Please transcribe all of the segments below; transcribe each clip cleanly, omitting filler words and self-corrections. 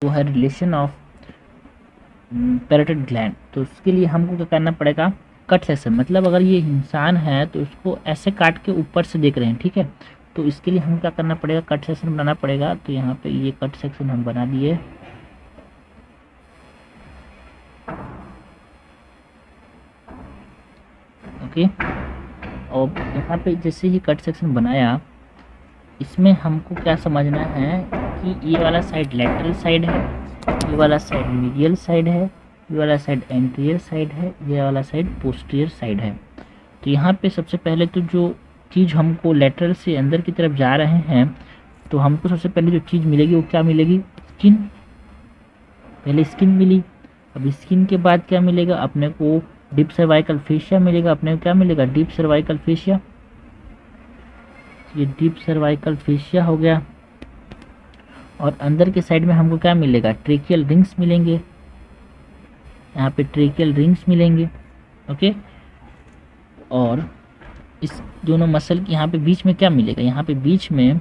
वो है relation of parotid gland. तो उसके लिए हमको क्या करना पड़ेगा, कट सेक्शन, मतलब अगर ये इंसान है तो उसको ऐसे काट के ऊपर से देख रहे हैं, ठीक है। तो इसके लिए हम क्या करना पड़ेगा, कट सेक्शन बनाना पड़ेगा। तो यहाँ पे ये कट सेक्शन हम बना दिए। ओके, और यहाँ पे जैसे ही कट सेक्शन बनाया, इसमें हमको क्या समझना है कि ये वाला साइड लेटरल साइड है, ये वाला साइड मीडियल साइड है, ये वाला साइड एंटीरियर साइड है, ये वाला साइड पोस्टीरियर साइड है। तो यहाँ पे सबसे पहले तो जो चीज़ हमको लेटरल से अंदर की तरफ जा रहे हैं, तो हमको सबसे पहले जो चीज़ मिलेगी वो क्या मिलेगी, स्किन। पहले स्किन मिली, अब स्किन के बाद क्या मिलेगा अपने को, डीप सर्वाइकल फेशिया मिलेगा। अपने को क्या मिलेगा, डीप सर्वाइकल फेशिया। ये डीप सर्वाइकल फेशिया हो गया। और अंदर के साइड में हमको क्या मिलेगा, ट्रेकियल रिंग्स मिलेंगे। यहाँ पे ट्रेकियल रिंग्स मिलेंगे। ओके, और इस दोनों मसल के यहाँ पे बीच में क्या मिलेगा, यहाँ पे बीच में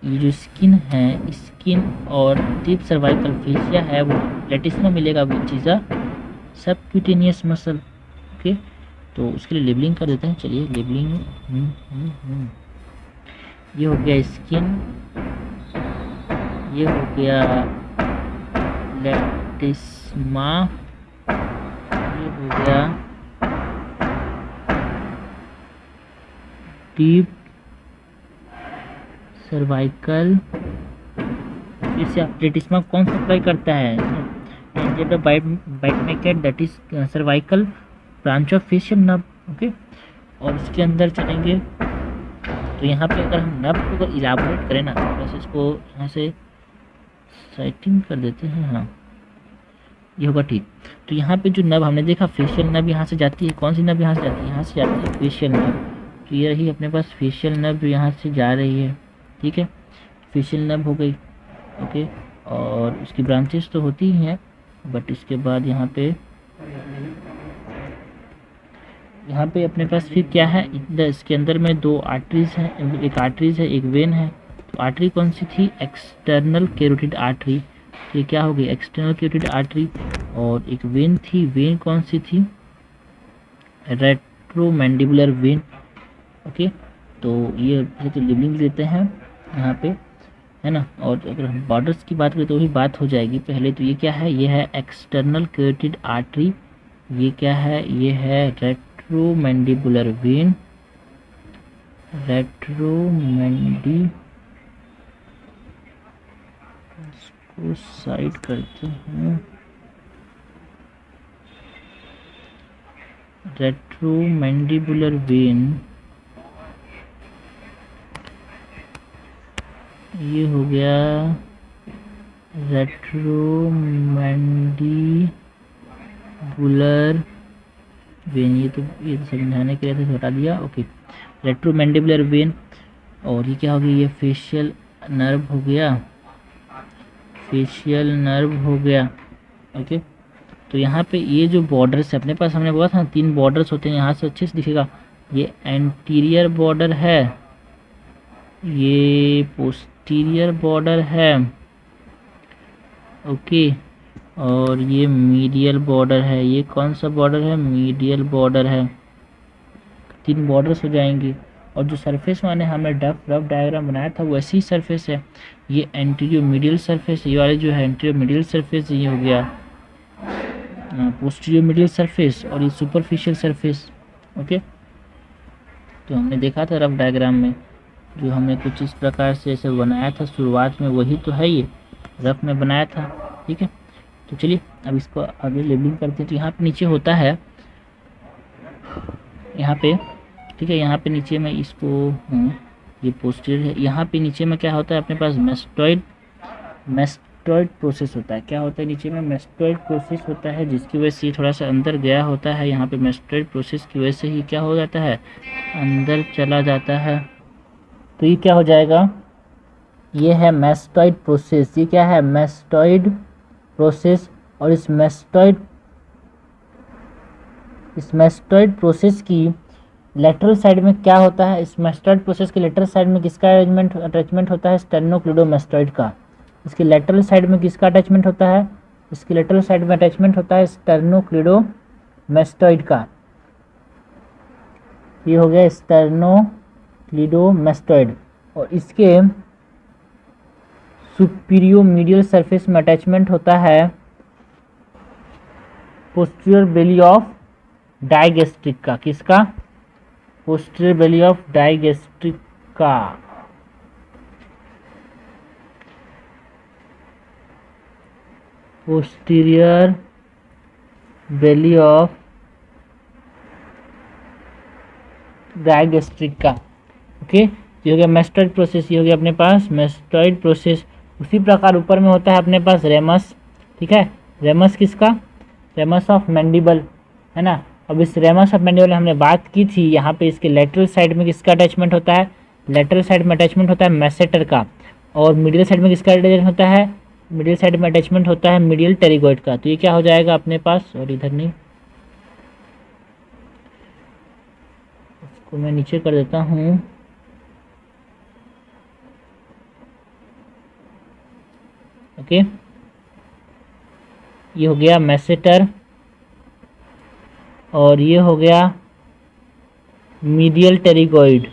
ये जो स्किन है, स्किन और डीप सर्वाइकल फेशिया है वो लेटिस में मिलेगा, which is a subcutaneous muscle. Okay, तो उसके लिए लेबलिंग कर देते हैं। चलिए लेबलिंग, ये हो गया स्किन, ये हो गया लेटिस्मा, ये हो गया डीप सर्वाइकल। इससे लेटिस्मा कौन सप्लाई करता है, बाइट में cat that is cervical branch of facial nerve. Okay, और इसके अंदर चलेंगे तो यहाँ पे अगर हम नर्व को अगर इलाबोरेट करें ना, तो इसको यहाँ से सेटिंग कर देते हैं। हाँ, ये होगा ठीक। तो यहाँ पे जो नर्व हमने देखा, फेशियल नर्व यहाँ से जाती है। कौन सी नर्व यहाँ से जाती है, यहाँ से जाती है फेशियल नर्व। तो ये रही अपने पास फेशियल नर्व जो यहाँ से जा रही है, ठीक है, फेशियल नर्व हो गई। ओके, और उसकी ब्रांचेस तो होती ही हैं, बट इसके बाद यहाँ पे अपने पास फिर क्या है, इसके अंदर में दो आर्टरीज हैं, एक आर्टरीज है, एक वेन है। तो आर्टरी कौन सी थी, एक्सटर्नल कैरोटिड आर्टरी। तो ये क्या हो गई, एक्सटर्नल कैरोटिड आर्टरी। और एक वेन थी, वेन कौन सी थी, रेट्रोमैंडिबुलर वेन। ओके, तो ये तो लेबलिंग देते हैं यहाँ पे, है ना। और अगर हम बॉर्डर्स की बात करें तो भी बात हो जाएगी। पहले तो ये क्या है, ये है एक्सटर्नल कैरोटिड आर्टरी। ये क्या है, ये है रेट्रोमैंडिबुलर वेन, इसको साइड करते हैं, रेट्रोमैंडिबुलर वेन। ये हो गया रेट्रोमैंडिबुलर वेन। ये तो समझाने के लिए तो हटा दिया। Okay, retromandibular vein. और ये क्या हो गया, ये फेशियल नर्व हो गया, फेशियल नर्व हो गया। ओके, तो यहाँ पे ये जो बॉर्डर्स है अपने पास, हमने बोला था 3 बॉर्डर्स होते हैं, यहाँ से अच्छे से दिखेगा। ये एंटीरियर बॉर्डर है, ये पोस्टीरियर बॉर्डर है। ओके, और ये मीडियल बॉर्डर है। ये कौन सा बॉर्डर है, मीडियल बॉर्डर है। 3 बॉर्डर्स हो जाएंगे। और जो सरफेस माने हमने रफ डायग्राम बनाया था वैसी सरफेस है। ये एंटीरियर मीडियल सरफेस, ये वाले जो है एंटीरियर मीडियल सरफेस, ये हो गया पोस्टीरियर मीडियल सरफेस, और ये सुपरफिशियल सरफेस। ओके, तो हमने देखा था रफ डायग्राम में, जो हमने कुछ इस प्रकार से ऐसे बनाया था शुरुआत में, वही तो है ये रफ में बनाया था। ठीक है, तो चलिए अब इसको आगे लेबलिंग करते हैं। तो यहाँ पे नीचे होता है, यहाँ पे, ठीक है, यहाँ पे नीचे में इसको ये पोस्टीरियर है। यहाँ पे नीचे में क्या होता है अपने पास, मेस्टॉइड प्रोसेस होता है। क्या होता है नीचे में, मेस्टॉइड प्रोसेस होता है, जिसकी वजह से थोड़ा सा अंदर गया होता है। यहाँ पे मेस्टॉइड प्रोसेस की वजह से ही क्या हो जाता है, अंदर चला जाता है। तो ये क्या हो जाएगा, ये है मेस्टॉइड प्रोसेस। ये क्या है, मेस्टॉइड प्रोसेस। और इस मेस्टॉइड प्रोसेस की लेटरल साइड में क्या होता है, इस मेस्टॉइड प्रोसेस के लेटरल साइड में किसका अटैचमेंट होता है, स्टेर्नोक्लीडोमेस्टॉइड का। इसके लेटरल साइड में किसका अटैचमेंट होता है? इसके लेटरल साइड में अटैचमेंट होता है स्टर्नोक्लीडोमेस्टॉइड का। ये हो गया स्टर्नोक्लीडोमेस्टॉइड। और इसके सुपीरियर मीडियल सरफेस में अटैचमेंट होता है पोस्टीरियर बेली ऑफ डाइगेस्ट्रिक का। किसका? पोस्टीरियर बेली ऑफ डाइगेस्ट्रिक का। पोस्टीरियर बेली ऑफ डाइगेस्ट्रिक का। ओके, ये हो गया मेस्टॉइड प्रोसेस, ये हो गया अपने पास मेस्टॉइड प्रोसेस। उसी प्रकार ऊपर में होता है अपने पास रेमस। ठीक है, रेमस किसका? रेमस ऑफ मैंडिबल, है ना। अब इस रेमस ऑफ मैंडिबल हमने बात की थी, यहाँ पे इसके लेटरल साइड में किसका अटैचमेंट होता है? लेटरल साइड में अटैचमेंट होता है मैसेटर का। और मिडिल साइड में किसका अटैचमेंट होता है? मिडिल साइड में अटैचमेंट होता है मीडियल टेरिगोइड का। तो ये क्या हो जाएगा अपने पास, और इधर नहीं, इसको मैं नीचे कर देता हूँ। ओके, ये हो गया मैसेटर और ये हो गया मीडियल टेरिगोइड।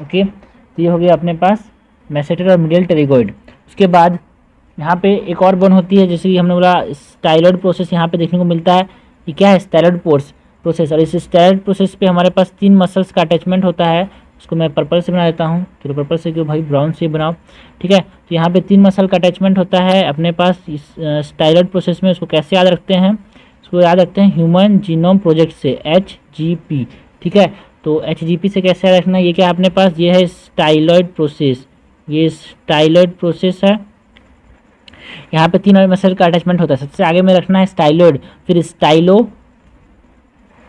ओके, तो ये हो गया अपने पास मैसेटर और मीडियल टेरिगोइड। उसके बाद यहाँ पे एक और बोन होती है, जैसे कि हमने बोला स्टाइलॉइड प्रोसेस यहाँ पे देखने को मिलता है। ये क्या है? Styloid process. और इस स्टाइलॉइड प्रोसेस पे हमारे पास 3 मसल्स का अटैचमेंट होता है। उसको मैं पर्पल से बना देता हूँ। चलो पर्पल से क्यों भाई, ब्राउन से बनाओ। ठीक है, तो यहाँ पे 3 मसल का अटैचमेंट होता है अपने पास इस स्टाइलॉइड प्रोसेस में। उसको कैसे याद रखते हैं? इसको याद रखते हैं ह्यूमन जीनोम प्रोजेक्ट से, HGP। ठीक है, तो HGP से कैसे याद रखना है? ये क्या है अपने पास? ये है स्टाइलॉइड प्रोसेस। ये स्टाइलॉइड प्रोसेस है। यहाँ पे 3 मसल का अटैचमेंट होता है। सबसे आगे में रखना है स्टाइलॉइड, फिर स्टाइलो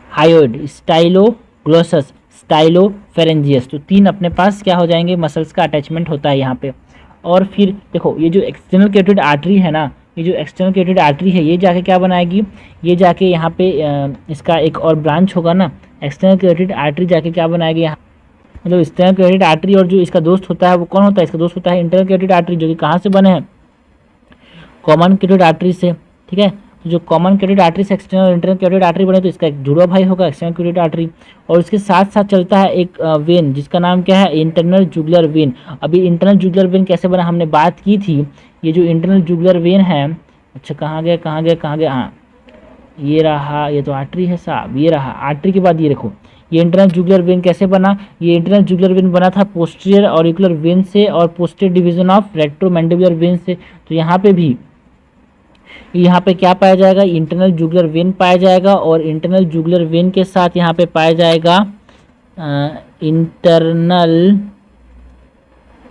हायोइड, स्टाइलोग्लोसस, स्टाइलोफेरेंजियस। तो 3 अपने पास क्या हो जाएंगे? मसल्स का अटैचमेंट होता है यहाँ पे। और फिर देखो ये जो एक्सटर्नल कैरोटिड आर्टरी है ना, ये जो एक्सटर्नल कैरोटिड आर्टरी है, ये जाके क्या बनाएगी? ये जाके यहाँ पे इसका एक और ब्रांच होगा ना, एक्सटर्नल कैरोटिड आर्टरी जाके क्या बनाएगी यहाँ, मतलब एक्सटर्नल कैरोटिड आर्टरी और जो इसका दोस्त होता है वो कौन होता है? इसका दोस्त होता है इंटरनल कैरोटिड आर्टरी, जो कि कहाँ से बने हैं? कॉमन कैरोटिड आर्टरी से। ठीक है, तो जो कॉमन कैरोटिड आर्टरी से एक्सटर्नल और इंटरनल कैरोटिड आर्टरी बने, तो इसका एक जुड़वा भाई होगा एक्सटर्नल कैरोटिड आर्टरी। और इसके साथ साथ चलता है एक वेन, जिसका नाम क्या है? Internal jugular vein. अभी इंटरनल जुगुलर वेन कैसे बना हमने बात की थी। ये जो इंटरनल जुगुलर वेन है, अच्छा कहाँ गया, हाँ ये रहा, ये तो आर्टरी है साहब, ये रहा आर्टरी। के बाद ये देखो, ये इंटरनल जुगुलर वेन कैसे बना? ये इंटरनल जुगुलर वेन बना था पोस्टीरियर ऑरिकुलर वेन से और पोस्टीरियर डिवीजन ऑफ रेट्रोमैंडिबुलर वेन से। तो यहाँ पे भी, यहाँ पे क्या पाया जाएगा? इंटरनल जुगुलर वेन पाया जाएगा। और इंटरनल जुगुलर वेन के साथ यहाँ पे पाया जाएगा इंटरनल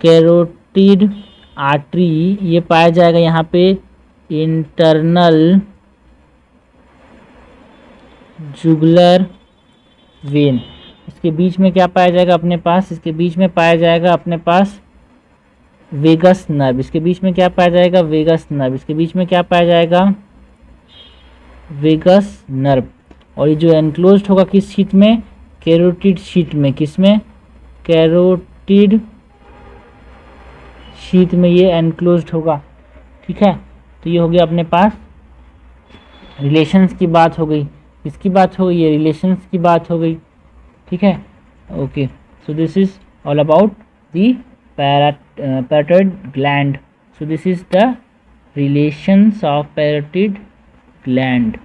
कैरोटिड आर्टरी, ये पाया जाएगा यहाँ पे इंटरनल जुगुलर वेन। इसके बीच में क्या पाया जाएगा अपने पास? इसके बीच में पाया जाएगा अपने पास वेगस नर्व। इसके बीच में क्या पाया जाएगा? Vagus nerve. इसके बीच में क्या पाया जाएगा? Vagus nerve. और ये जो एनक्लोज्ड होगा किस शीट में? कैरोटिड शीट में। किस में? कैरोटिड शीट में ये एनक्लोज्ड होगा। ठीक है, तो ये हो गया अपने पास रिलेशंस की बात हो गई। किसकी बात हो गई? ये रिलेशंस की बात हो गई। ठीक है, okay, so this is all about the parotid gland. So this is the relations of parotid gland.